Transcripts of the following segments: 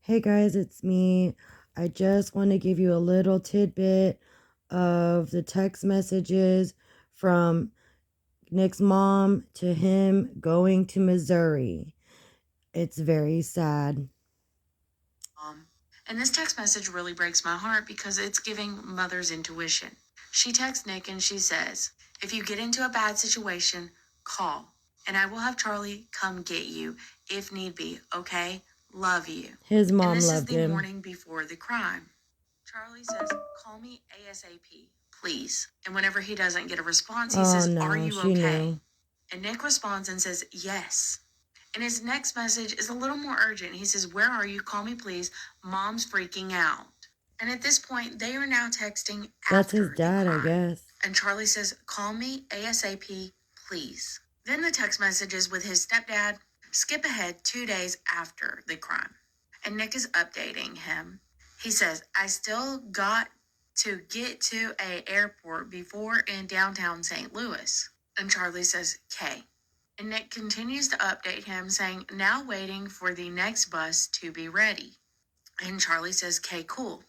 Hey guys, it's me. I just want to give you a little tidbit of the text messages from Nick's mom to him going to Missouri. It's very sad. Um, and this text message really breaks my heart because it's giving mother's intuition. She texts Nick and she says, "If you get into a bad situation, call, and I will have Charlie come get you if need be, okay? Love you." His And mom this is loved the him. morning before the crime. Charlie says, "Call me ASAP, please." And whenever he doesn't get a response, he Oh says, "Are no, you she okay?" knew. And Nick responds and says, "Yes." And his next message is a little more urgent. He says, "Where are you? Call me, please. Mom's freaking out." And at this point, they are now texting That's his after the dad, I crime. guess. And Charlie says, "Call me ASAP, please." Then the text messages with his stepdad skip ahead 2 days after the crime. And Nick is updating him. He says, "I still got to get to a airport before in downtown St. Louis." And Charlie says, "K." And Nick continues to update him, saying, "Now waiting for the next bus to be ready." And Charlie says, "K, cool."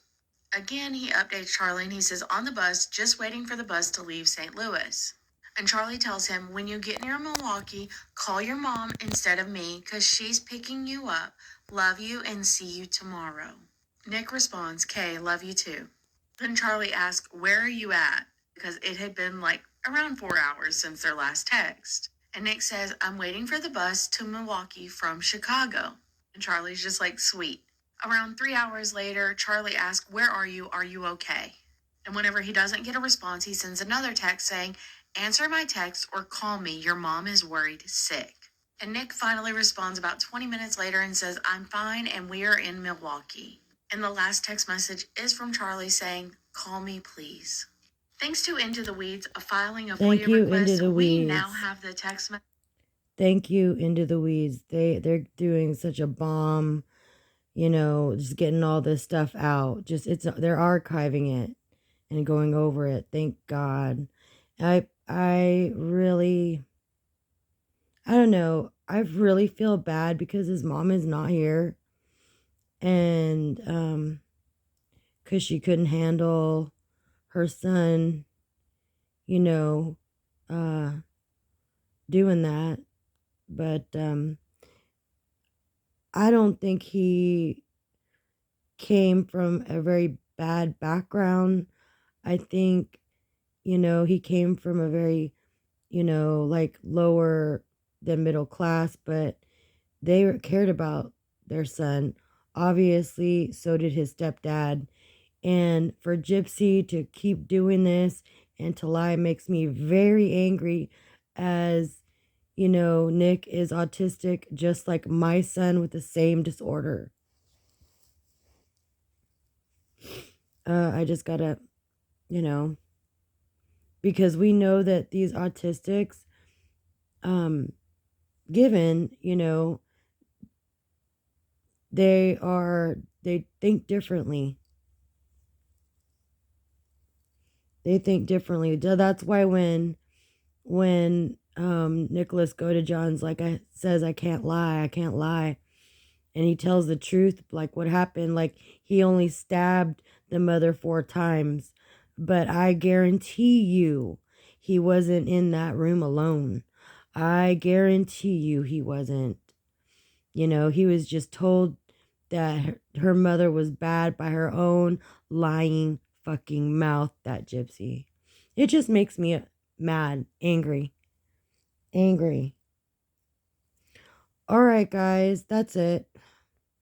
Again, he updates Charlie and he says, "On the bus, just waiting for the bus to leave St. Louis." And Charlie tells him, "When you get near Milwaukee, call your mom instead of me because she's picking you up. Love you and see you tomorrow." Nick responds, "K, love you too." Then Charlie asks, "Where are you at?" Because it had been like around 4 hours since their last text. And Nick says, "I'm waiting for the bus to Milwaukee from Chicago." And Charlie's just like, "Sweet." Around 3 hours later, Charlie asks, "Where are you? Are you okay?" And whenever he doesn't get a response, he sends another text saying, "Answer my text or call me. Your mom is worried sick." And Nick finally responds about 20 minutes later and says, "I'm fine and we are in Milwaukee." And the last text message is from Charlie saying, "Call me, please." Thanks to Into the Weeds, a filing a Thank FOIA you, Into request, the we now Weeds. have the text message. Thank you, Into the Weeds. They're doing such a bomb, just getting all this stuff out. They're archiving it and going over it. Thank God. I don't know. I really feel bad because his mom is not here, and cuz she couldn't handle her son, you know, uh doing that. But I don't think he came from a very bad background. I think, he came from a very, like lower than middle class, but they cared about their son. Obviously, so did his stepdad. And for Gypsy to keep doing this and to lie makes me very angry, as Nick is autistic just like my son with the same disorder. I just gotta, you know, because we know that these autistics, um, given, they think differently. They think differently. That's why when Nicholas Godejohn's like I says, I can't lie, I can't lie. And he tells the truth, like what happened, like he only stabbed the mother 4 times. But I guarantee you he wasn't in that room alone. I guarantee you he wasn't. He was just told that her mother was bad by her own lying fucking mouth, that Gypsy. It just makes me mad, angry, angry. All right, guys, that's it.